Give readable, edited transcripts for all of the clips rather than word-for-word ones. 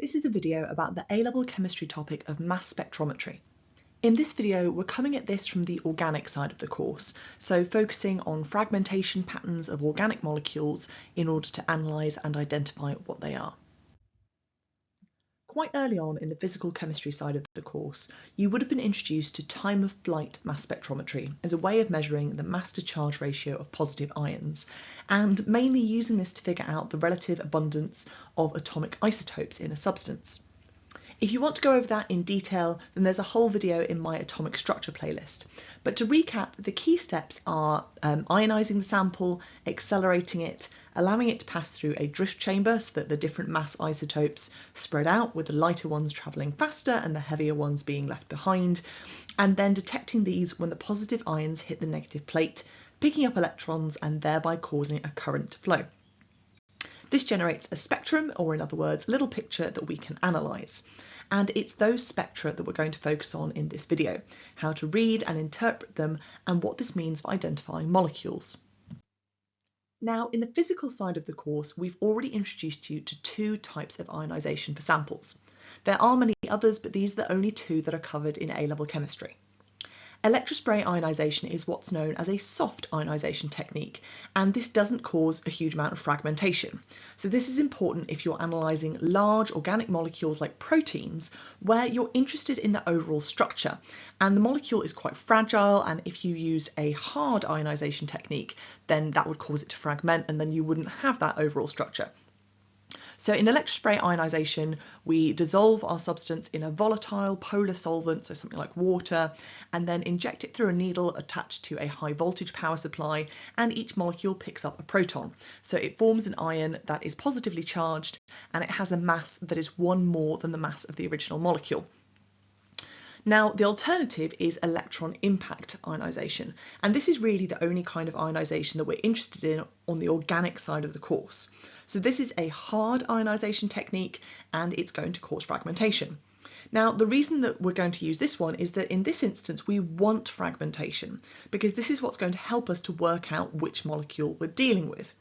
This is a video about the A-level chemistry topic of mass spectrometry. In this video, we're coming at this from the organic side of the course, so focusing on fragmentation patterns of organic molecules in order to analyse and identify what they are. Quite early on in the physical chemistry side of the course, you would have been introduced to time of flight mass spectrometry as a way of measuring the mass to charge ratio of positive ions, and mainly using this to figure out the relative abundance of atomic isotopes in a substance. If you want to go over that in detail, then there's a whole video in my atomic structure playlist. But to recap, the key steps are ionising the sample, accelerating it, allowing it to pass through a drift chamber so that the different mass isotopes spread out, with the lighter ones travelling faster and the heavier ones being left behind, and then detecting these when the positive ions hit the negative plate, picking up electrons and thereby causing a current to flow. This generates a spectrum, or in other words, a little picture that we can analyse. And it's those spectra that we're going to focus on in this video, how to read and interpret them and what this means for identifying molecules. Now, in the physical side of the course, we've already introduced you to two types of ionisation for samples. There are many others, but these are the only two that are covered in A-level chemistry. Electrospray ionisation is what's known as a soft ionisation technique, and this doesn't cause a huge amount of fragmentation. So this is important if you're analysing large organic molecules like proteins, where you're interested in the overall structure, and the molecule is quite fragile, and if you use a hard ionisation technique, then that would cause it to fragment, and then you wouldn't have that overall structure. So in electrospray ionisation, we dissolve our substance in a volatile polar solvent, so something like water, and then inject it through a needle attached to a high voltage power supply, and each molecule picks up a proton. So it forms an ion that is positively charged, and it has a mass that is one more than the mass of the original molecule. Now, the alternative is electron impact ionisation, and this is really the only kind of ionisation that we're interested in on the organic side of the course. So this is a hard ionisation technique, and it's going to cause fragmentation. Now, the reason that we're going to use this one is that in this instance we want fragmentation, because this is what's going to help us to work out which molecule we're dealing with.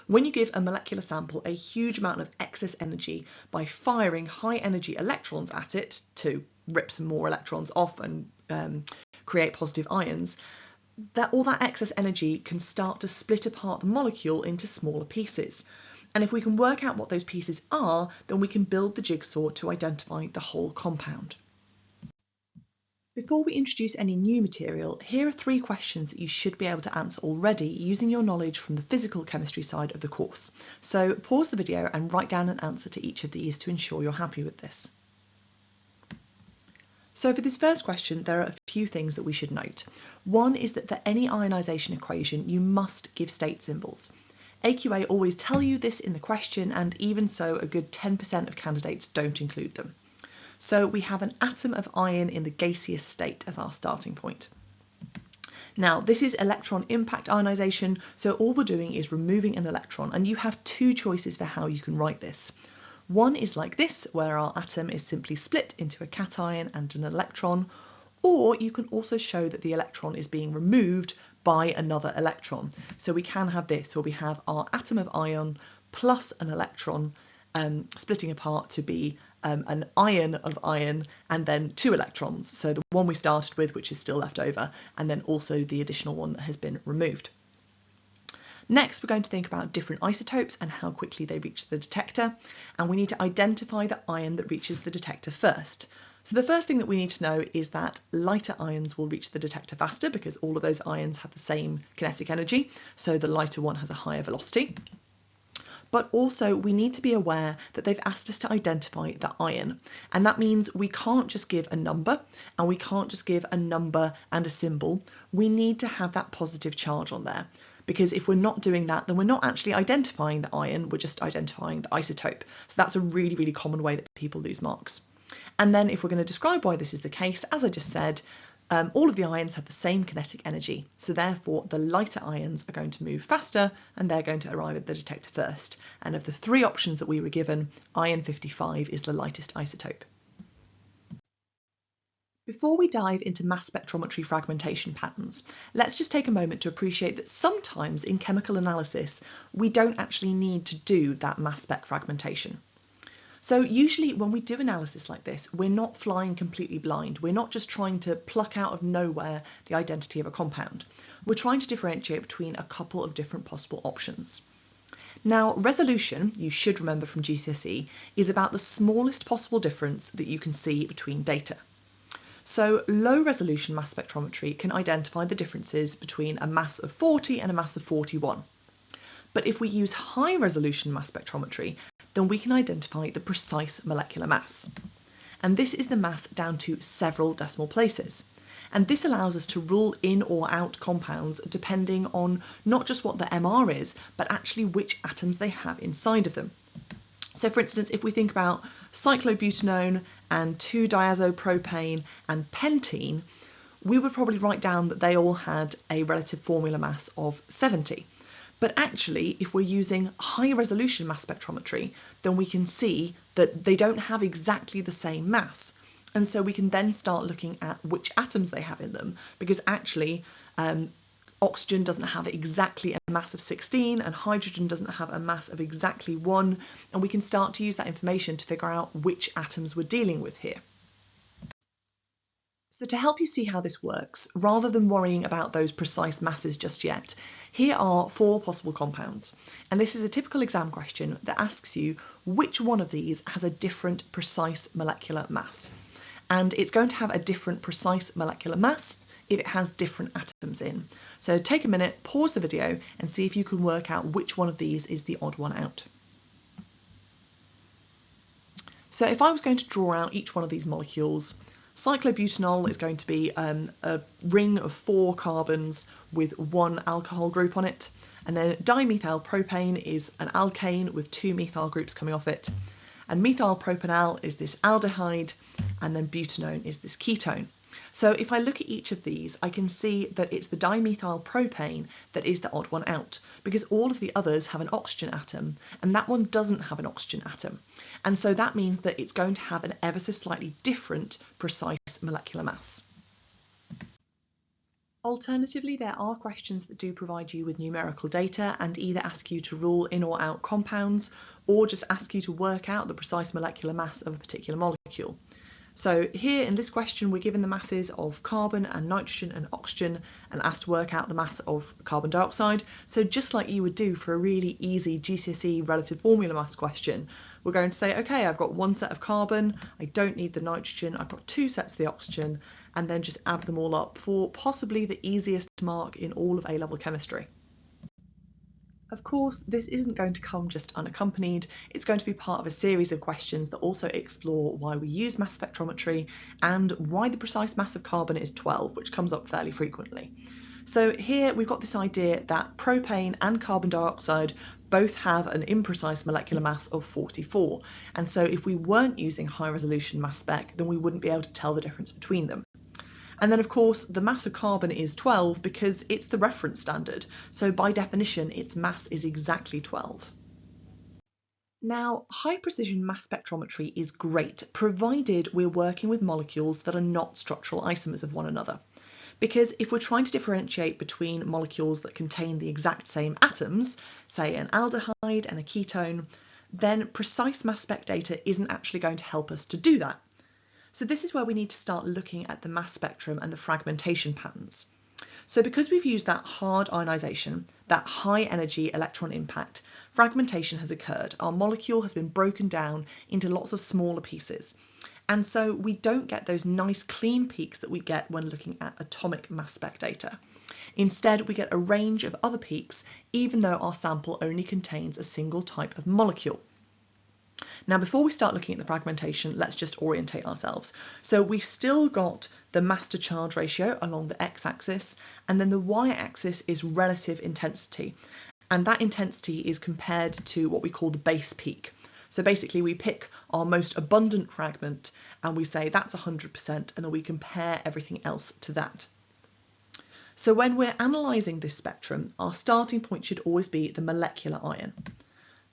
When you give a molecular sample a huge amount of excess energy by firing high energy electrons at it to rip some more electrons off and create positive ions, all that excess energy can start to split apart the molecule into smaller pieces. And if we can work out what those pieces are, then we can build the jigsaw to identify the whole compound. Before we introduce any new material, here are 3 questions that you should be able to answer already using your knowledge from the physical chemistry side of the course. So pause the video and write down an answer to each of these to ensure you're happy with this. So for this first question, there are a few things that we should note. One is that for any ionisation equation, you must give state symbols. AQA always tell you this in the question, and even so, a good 10% of candidates don't include them. So we have an atom of iron in the gaseous state as our starting point. Now, this is electron impact ionisation, so all we're doing is removing an electron, and you have 2 choices for how you can write this. One is like this, where our atom is simply split into a cation and an electron, or you can also show that the electron is being removed by another electron. So we can have this, where we have our atom of iron plus an electron splitting apart to be an ion of iron and then 2 electrons. So the one we started with, which is still left over, and then also the additional one that has been removed. Next, we're going to think about different isotopes and how quickly they reach the detector, and we need to identify the ion that reaches the detector first. So the first thing that we need to know is that lighter ions will reach the detector faster because all of those ions have the same kinetic energy, so the lighter one has a higher velocity. But also we need to be aware that they've asked us to identify the ion, and that means we can't just give a number, and we can't just give a number and a symbol. We need to have that positive charge on there, because if we're not doing that, then we're not actually identifying the ion, we're just identifying the isotope. So that's a really, really common way that people lose marks. And then if we're going to describe why this is the case, as I just said, all of the ions have the same kinetic energy, so therefore the lighter ions are going to move faster and they're going to arrive at the detector first. And of the 3 options that we were given, iron 55 is the lightest isotope. Before we dive into mass spectrometry fragmentation patterns, let's just take a moment to appreciate that sometimes in chemical analysis we don't actually need to do that mass spec fragmentation. So usually when we do analysis like this, we're not flying completely blind. We're not just trying to pluck out of nowhere the identity of a compound. We're trying to differentiate between a couple of different possible options. Now, resolution, you should remember from GCSE, is about the smallest possible difference that you can see between data. So low resolution mass spectrometry can identify the differences between a mass of 40 and a mass of 41. But if we use high resolution mass spectrometry, then we can identify the precise molecular mass. And this is the mass down to several decimal places. And this allows us to rule in or out compounds depending on not just what the MR is, but actually which atoms they have inside of them. So for instance, if we think about cyclobutanone and 2-diazopropane and pentene, we would probably write down that they all had a relative formula mass of 70. But actually, if we're using high resolution mass spectrometry, then we can see that they don't have exactly the same mass. And so we can then start looking at which atoms they have in them, because actually oxygen doesn't have exactly a mass of 16 and hydrogen doesn't have a mass of exactly 1. And we can start to use that information to figure out which atoms we're dealing with here. So to help you see how this works, rather than worrying about those precise masses just yet, here are 4 possible compounds. And this is a typical exam question that asks you which one of these has a different precise molecular mass. And it's going to have a different precise molecular mass if it has different atoms in. So take a minute, pause the video and see if you can work out which one of these is the odd one out. So if I was going to draw out each one of these molecules, cyclobutanol is going to be a ring of 4 carbons with 1 alcohol group on it. And then dimethylpropane is an alkane with 2 methyl groups coming off it. And methylpropanal is this aldehyde, and then butanone is this ketone. So if I look at each of these, I can see that it's the dimethylpropane that is the odd one out, because all of the others have an oxygen atom, and that one doesn't have an oxygen atom. And so that means that it's going to have an ever so slightly different precise molecular mass. Alternatively, there are questions that do provide you with numerical data and either ask you to rule in or out compounds, or just ask you to work out the precise molecular mass of a particular molecule. So here in this question, we're given the masses of carbon and nitrogen and oxygen and asked to work out the mass of carbon dioxide. So just like you would do for a really easy GCSE relative formula mass question, we're going to say, okay, I've got 1 set of carbon, I don't need the nitrogen, I've got 2 sets of the oxygen, and then just add them all up for possibly the easiest mark in all of A-level chemistry. Of course, this isn't going to come just unaccompanied. It's going to be part of a series of questions that also explore why we use mass spectrometry and why the precise mass of carbon is 12, which comes up fairly frequently. So here we've got this idea that propane and carbon dioxide both have an imprecise molecular mass of 44. And so if we weren't using high resolution mass spec, then we wouldn't be able to tell the difference between them. And then, of course, the mass of carbon is 12 because it's the reference standard. So by definition, its mass is exactly 12. Now, high precision mass spectrometry is great, provided we're working with molecules that are not structural isomers of one another. Because if we're trying to differentiate between molecules that contain the exact same atoms, say an aldehyde and a ketone, then precise mass spec data isn't actually going to help us to do that. So this is where we need to start looking at the mass spectrum and the fragmentation patterns. So because we've used that hard ionisation, that high energy electron impact, fragmentation has occurred. Our molecule has been broken down into lots of smaller pieces. And so we don't get those nice clean peaks that we get when looking at atomic mass spec data. Instead, we get a range of other peaks, even though our sample only contains a single type of molecule. Now, before we start looking at the fragmentation, let's just orientate ourselves. So we've still got the mass to charge ratio along the x-axis, and then the y-axis is relative intensity. And that intensity is compared to what we call the base peak. So basically we pick our most abundant fragment and we say that's 100%, and then we compare everything else to that. So when we're analysing this spectrum, our starting point should always be the molecular ion.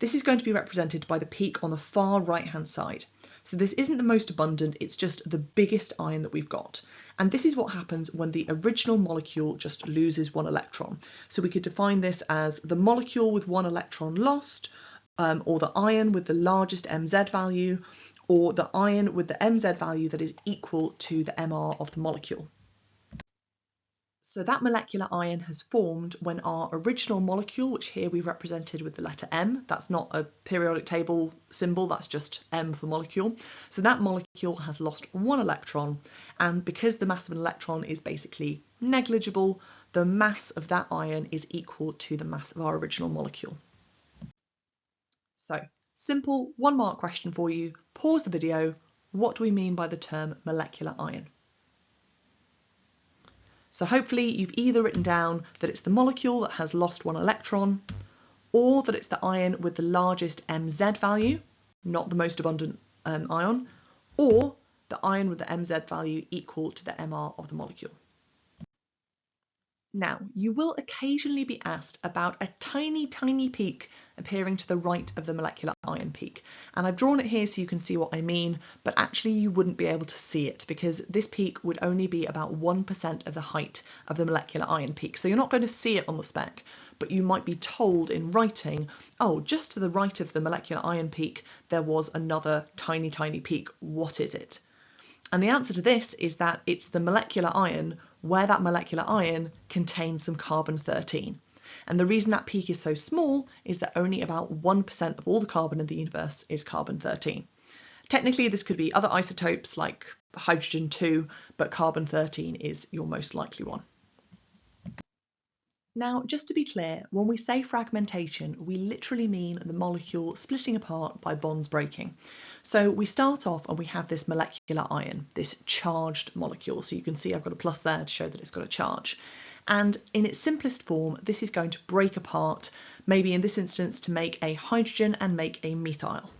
This is going to be represented by the peak on the far right-hand side. So this isn't the most abundant, it's just the biggest ion that we've got. And this is what happens when the original molecule just loses 1 electron. So we could define this as the molecule with 1 electron lost or the ion with the largest MZ value, or the ion with the MZ value that is equal to the MR of the molecule. So that molecular ion has formed when our original molecule, which here we've represented with the letter M, that's not a periodic table symbol, that's just M for the molecule. So that molecule has lost one electron, and because the mass of an electron is basically negligible, the mass of that ion is equal to the mass of our original molecule. So, simple 1 mark question for you. Pause the video. What do we mean by the term molecular ion? So hopefully you've either written down that it's the molecule that has lost one electron, or that it's the ion with the largest MZ value, not the most abundant ion, or the ion with the MZ value equal to the MR of the molecule. Now, you will occasionally be asked about a tiny, tiny peak appearing to the right of the molecular ion peak. And I've drawn it here so you can see what I mean, but actually you wouldn't be able to see it because this peak would only be about 1% of the height of the molecular ion peak. So you're not going to see it on the spec, but you might be told in writing, oh, just to the right of the molecular ion peak, there was another tiny, tiny peak. What is it? And the answer to this is that it's the molecular ion where that molecular ion contains some carbon-13. And the reason that peak is so small is that only about 1% of all the carbon in the universe is carbon-13. Technically, this could be other isotopes like hydrogen-2, but carbon-13 is your most likely one. Now, just to be clear, when we say fragmentation, we literally mean the molecule splitting apart by bonds breaking. So we start off and we have this molecular ion, this charged molecule. So you can see I've got a plus there to show that it's got a charge. And in its simplest form, this is going to break apart, maybe in this instance to make a hydrogen and make a methyl.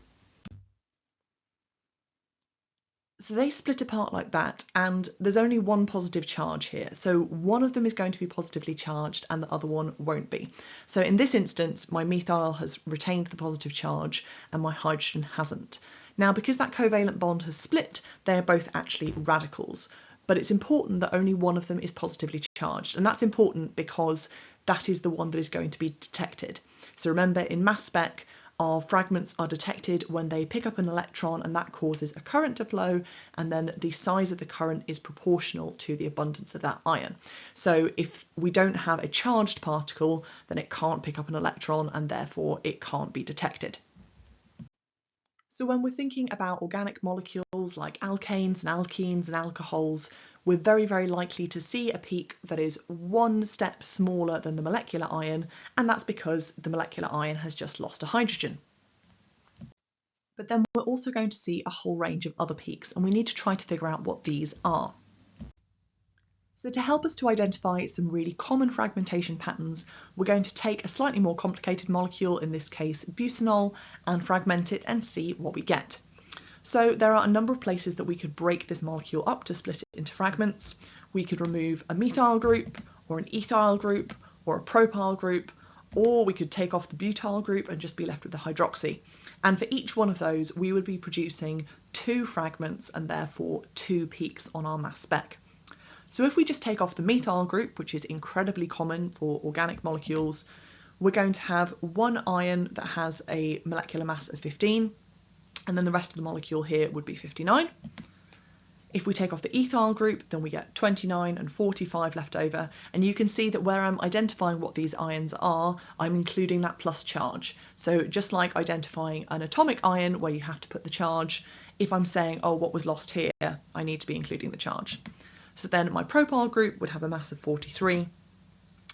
So they split apart like that, and there's only one positive charge here. So one of them is going to be positively charged and the other one won't be. So in this instance, my methyl has retained the positive charge and my hydrogen hasn't. Now, because that covalent bond has split, they're both actually radicals. But it's important that only one of them is positively charged. And that's important because that is the one that is going to be detected. So remember, in mass spec, our fragments are detected when they pick up an electron, and that causes a current to flow, and then the size of the current is proportional to the abundance of that ion. So if we don't have a charged particle, then it can't pick up an electron and therefore it can't be detected. So when we're thinking about organic molecules like alkanes and alkenes and alcohols, we're very, very likely to see a peak that is one step smaller than the molecular ion, and that's because the molecular ion has just lost a hydrogen. But then we're also going to see a whole range of other peaks, and we need to try to figure out what these are. So to help us to identify some really common fragmentation patterns, we're going to take a slightly more complicated molecule, in this case butanol, and fragment it and see what we get. So there are a number of places that we could break this molecule up to split it into fragments. We could remove a methyl group, or an ethyl group, or a propyl group, or we could take off the butyl group and just be left with the hydroxy. And for each one of those, we would be producing 2 fragments and therefore 2 peaks on our mass spec. So if we just take off the methyl group, which is incredibly common for organic molecules, we're going to have one ion that has a molecular mass of 15, and then the rest of the molecule here would be 59. If we take off the ethyl group, then we get 29 and 45 left over, and you can see that where I'm identifying what these ions are, I'm including that plus charge. So just like identifying an atomic ion where you have to put the charge, if I'm saying, oh, what was lost here, I need to be including the charge. So then my propyl group would have a mass of 43,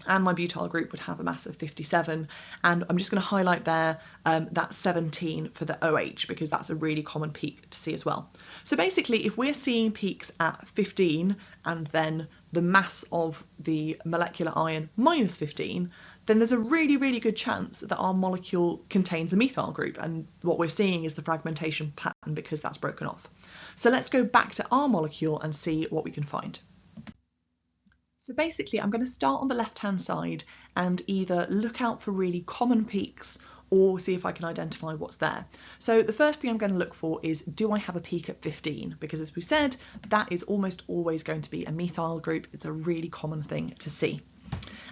and my butyl group would have a mass of 57, and I'm just going to highlight there that 17 for the OH because that's a really common peak to see as well. So basically, if we're seeing peaks at 15 and then the mass of the molecular ion minus 15, then there's a really, really good chance that our molecule contains a methyl group, and what we're seeing is the fragmentation pattern because that's broken off. So let's go back to our molecule and see what we can find. So basically, I'm going to start on the left-hand side and either look out for really common peaks or see if I can identify what's there. So the first thing I'm going to look for is, do I have a peak at 15? Because as we said, that is almost always going to be a methyl group. It's a really common thing to see.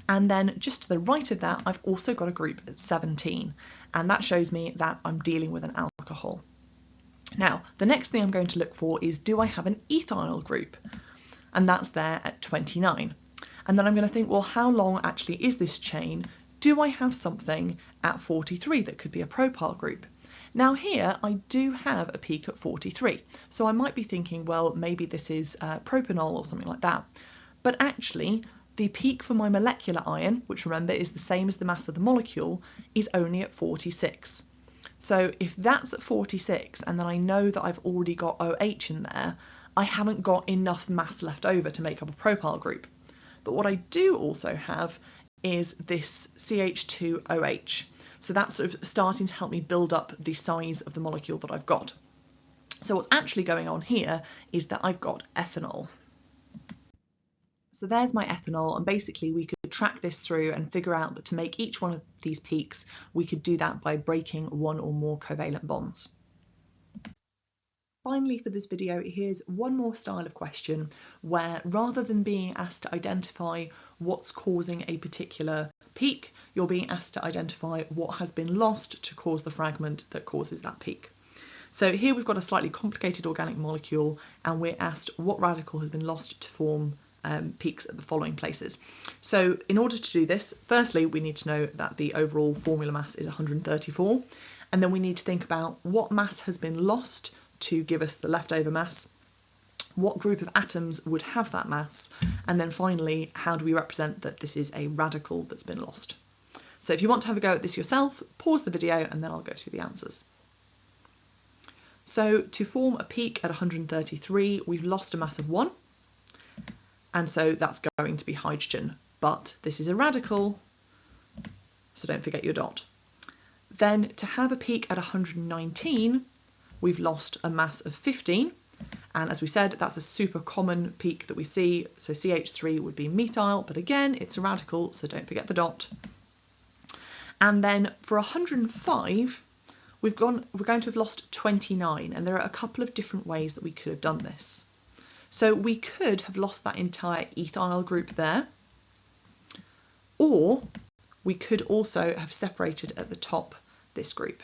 And then just to the right of that, I've also got a group at 17, and that shows me that I'm dealing with an alcohol. Now, the next thing I'm going to look for is, do I have an ethyl group? And that's there at 29. And then I'm going to think, well, how long actually is this chain? Do I have something at 43 that could be a propyl group? Now here I do have a peak at 43, so I might be thinking, well, maybe this is propanol or something like that. But actually, the peak for my molecular ion, which remember is the same as the mass of the molecule, is only at 46. So if that's at 46 and then I know that I've already got OH in there, I haven't got enough mass left over to make up a propyl group. But what I do also have is this CH2OH. So that's sort of starting to help me build up the size of the molecule that I've got. So what's actually going on here is that I've got ethanol. So there's my ethanol, and basically we could track this through and figure out that to make each one of these peaks, we could do that by breaking one or more covalent bonds. Finally, for this video, here's one more style of question where rather than being asked to identify what's causing a particular peak, you're being asked to identify what has been lost to cause the fragment that causes that peak. So here we've got a slightly complicated organic molecule, and we're asked what radical has been lost to form peaks at the following places. So in order to do this, firstly, we need to know that the overall formula mass is 134, and then we need to think about what mass has been lost to give us the leftover mass, what group of atoms would have that mass, and then finally, how do we represent that this is a radical that's been lost. So if you want to have a go at this yourself, pause the video and then I'll go through the answers. So to form a peak at 133, we've lost a mass of 1, and so that's going to be hydrogen, but this is a radical, so don't forget your dot. Then to have a peak at 119, we've lost a mass of 15, and as we said, that's a super common peak that we see, so CH3 would be methyl, but again, it's a radical, so don't forget the dot. And then for 105, we're going to have lost 29, and there are a couple of different ways that we could have done this. So we could have lost that entire ethyl group there, or we could also have separated at the top this group.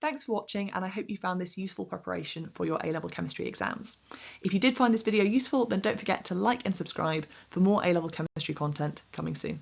Thanks for watching, and I hope you found this useful preparation for your A-level chemistry exams. If you did find this video useful, then don't forget to like and subscribe for more A-level chemistry content coming soon.